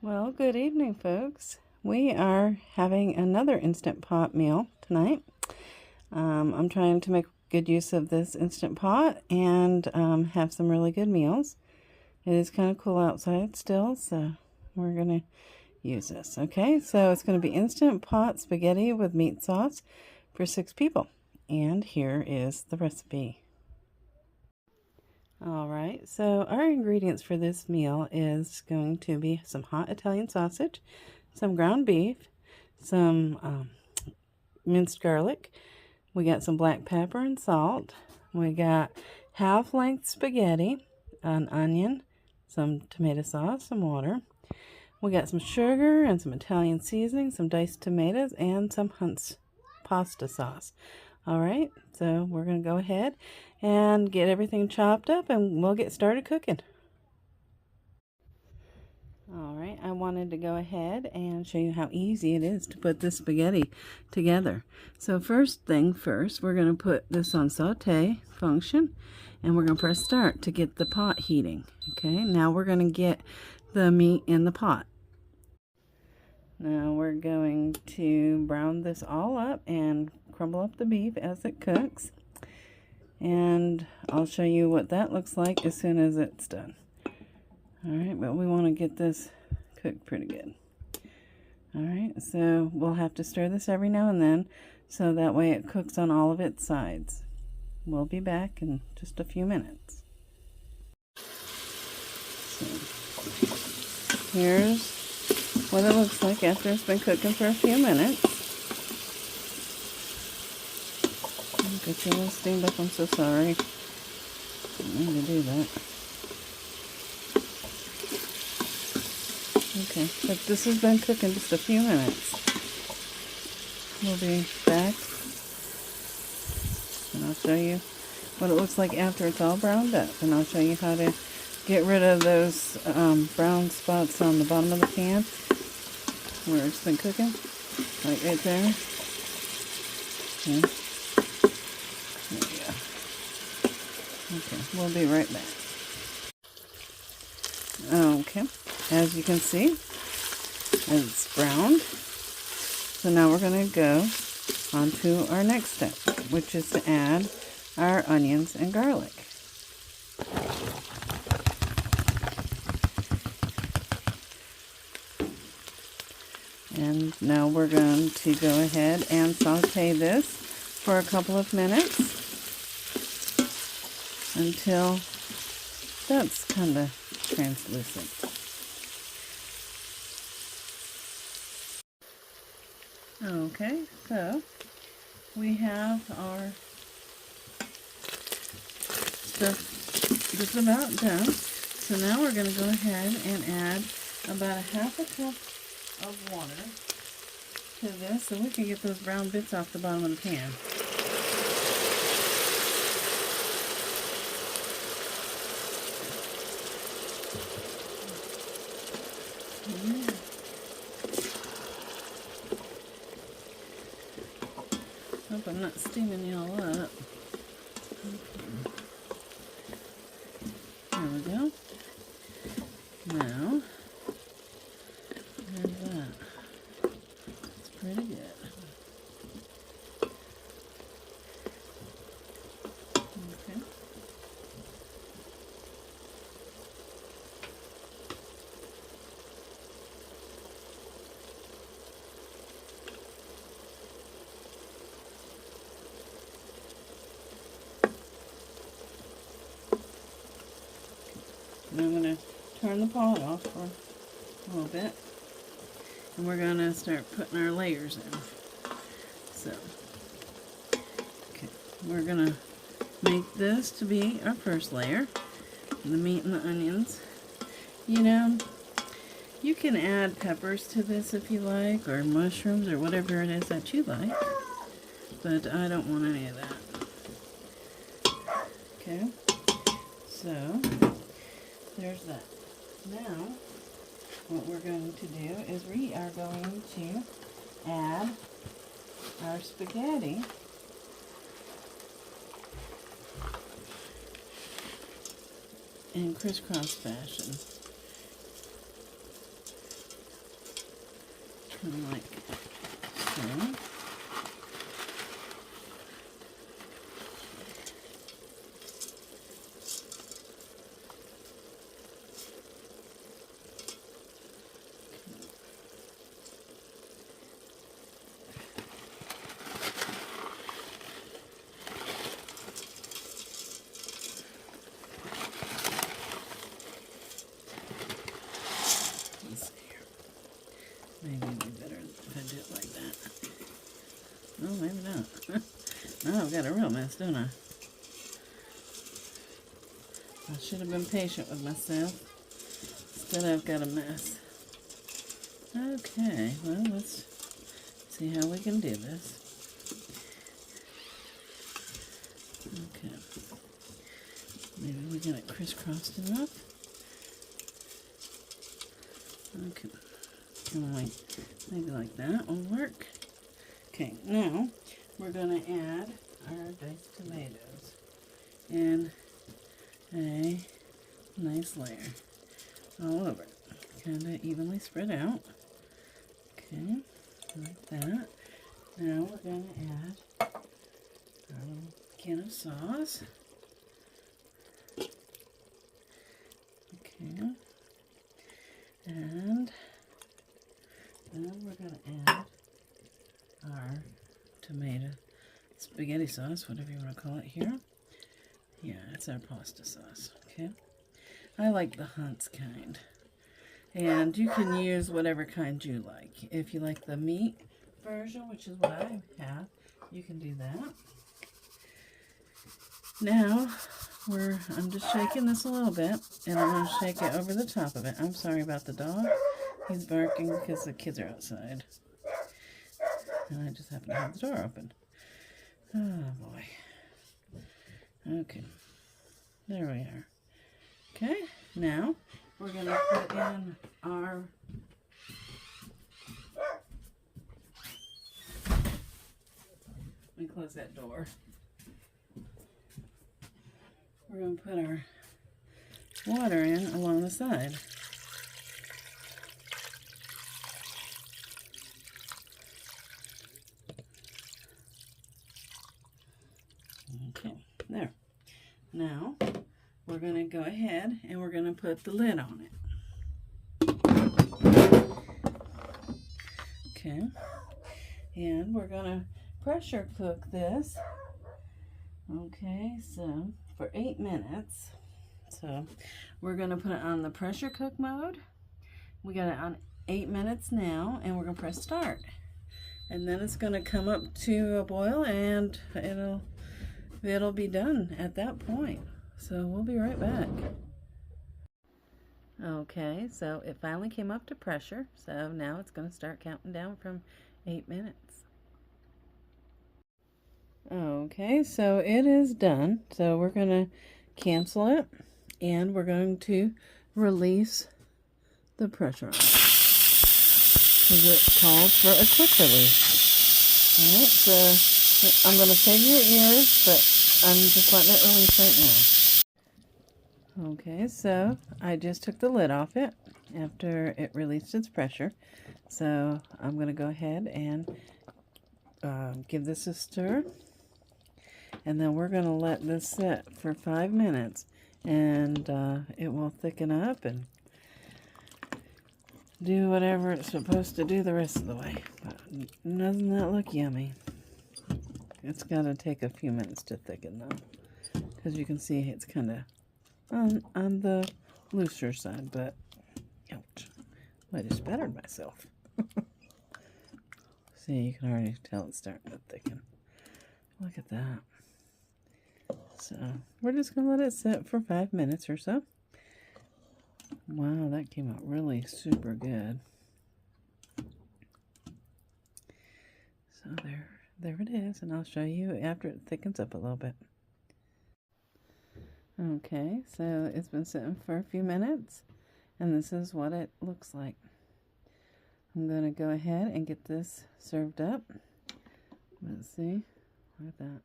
Well, good evening, folks. We are having another Instant Pot meal tonight. I'm trying to make good use of this Instant Pot and have some really good meals. It is kind of cool outside still, so we're going to use this. Okay, so it's going to be Instant Pot spaghetti with meat sauce for 6 people. And here is the recipe. Alright, so our ingredients for this meal is going to be some hot Italian sausage, some ground beef, some minced garlic, we got some black pepper and salt, we got half-length spaghetti, an onion, some tomato sauce, some water, we got some sugar and some Italian seasoning, some diced tomatoes, and some Hunt's pasta sauce. Alright, so we're going to go ahead and get everything chopped up and we'll get started cooking. Alright, I wanted to go ahead and show you how easy it is to put this spaghetti together. So first thing first, we're going to put this on saute function and we're going to press start to get the pot heating. Okay, now we're going to get the meat in the pot. Now we're going to brown this all up and crumble up the beef as it cooks. And I'll show you what that looks like as soon as it's done. Alright, but we want to get this cooked pretty good. Alright, so we'll have to stir this every now and then so that way it cooks on all of its sides. We'll be back in just a few minutes. So, here's what it looks like after it's been cooking for a few minutes. Get you a little steamed up, I'm so sorry. Didn't mean to do that. Okay, but this has been cooking just a few minutes. We'll be back and I'll show you what it looks like after it's all browned up, and I'll show you how to get rid of those brown spots on the bottom of the pan where it's been cooking, like right there. Okay. There we go. Okay, we'll be right back. Okay, as you can see, it's browned. So now we're going to go on to our next step, which is to add our onions and garlic. And now we're going to go ahead and saute this for a couple of minutes until that's kind of translucent. Okay, so we have our stuff just about done. So now we're going to go ahead and add about a half a cup of water to this so we can get those brown bits off the bottom of the pan. Hope I'm not steaming y'all up. There we go. Now, there's that. It's pretty good. Okay. Now I'm going to turn the pot off for a little bit, and we're going to start putting our layers in. So, okay, we're going to make this to be our first layer, the meat and the onions. You know, you can add peppers to this if you like, or mushrooms, or whatever it is that you like, but I don't want any of that. Okay, so there's that. Now, what we're going to do is we are going to add our spaghetti in crisscross fashion. And like so. Maybe it'd be better if I do it like that. No, maybe not. Now I've got a real mess, don't I? I should have been patient with myself. Instead I've got a mess. Okay, well, let's see how we can do this. Okay. Maybe we get it crisscrossed enough. Okay. Kind of like, maybe like that will work. Okay, now we're going to add our diced tomatoes in a nice layer all over it. Kind of evenly spread out. Okay, like that. Now we're going to add our little can of sauce. Okay, and then we're going to add our tomato spaghetti sauce, whatever you want to call it here. Yeah, it's our pasta sauce, okay? I like the Hunt's kind. And you can use whatever kind you like. If you like the meat version, which is what I have, you can do that. Now, I'm just shaking this a little bit, and I'm going to shake it over the top of it. I'm sorry about the dog. He's barking because the kids are outside. And I just happen to have the door open. Oh, boy. Okay. There we are. Okay, now we're going to put in our let me close that door. We're going to put our water in along the side. Okay, there. Now, we're going to go ahead and we're going to put the lid on it. Okay, and we're going to pressure cook this. Okay, so for 8 minutes. So we're going to put it on the pressure cook mode. We got it on 8 minutes now, and we're going to press start. And then it's going to come up to a boil, and it'll be done at that point. So we'll be right back. Okay, so it finally came up to pressure. So now it's going to start counting down from 8 minutes. Okay, so it is done. So we're going to cancel it, and we're going to release the pressure on it, because it calls for a quick release. Alright, so I'm going to save your ears, but I'm just letting it release right now. Okay, so I just took the lid off it after it released its pressure. So I'm going to go ahead and give this a stir. And then we're going to let this sit for 5 minutes, and it will thicken up and do whatever it's supposed to do the rest of the way. But doesn't that look yummy? It's got to take a few minutes to thicken though, because you can see it's kind of on the looser side, but ouch, I just spattered myself. See, you can already tell it's starting to thicken. Look at that. So we're just going to let it sit for 5 minutes or so. Wow, that came out really super good. So there it is, and I'll show you after it thickens up a little bit. Okay, so it's been sitting for a few minutes, and this is what it looks like. I'm going to go ahead and get this served up. Let's see. Look at that.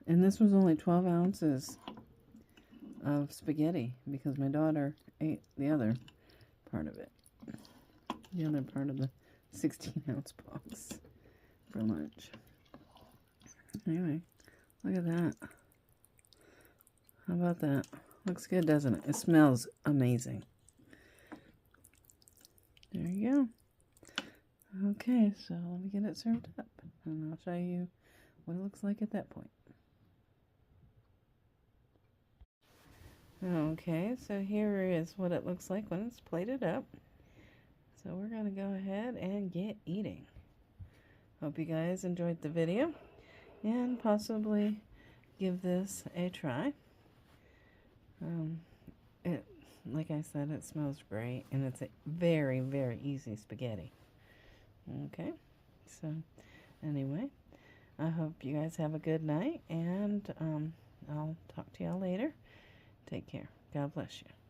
And this was only 12 ounces of spaghetti, because my daughter ate the other part of it. The other part of the 16-ounce box for lunch. Anyway, look at that. How about that? Looks good, doesn't it? It smells amazing. There you go. Okay, so let me get it served up, and I'll show you what it looks like at that point. Okay, so here is what it looks like when it's plated up. So we're going to go ahead and get eating. Hope you guys enjoyed the video and possibly give this a try. Like I said, it smells great, and it's a very, very easy spaghetti. Okay, so anyway, I hope you guys have a good night, and I'll talk to y'all later. Take care. God bless you.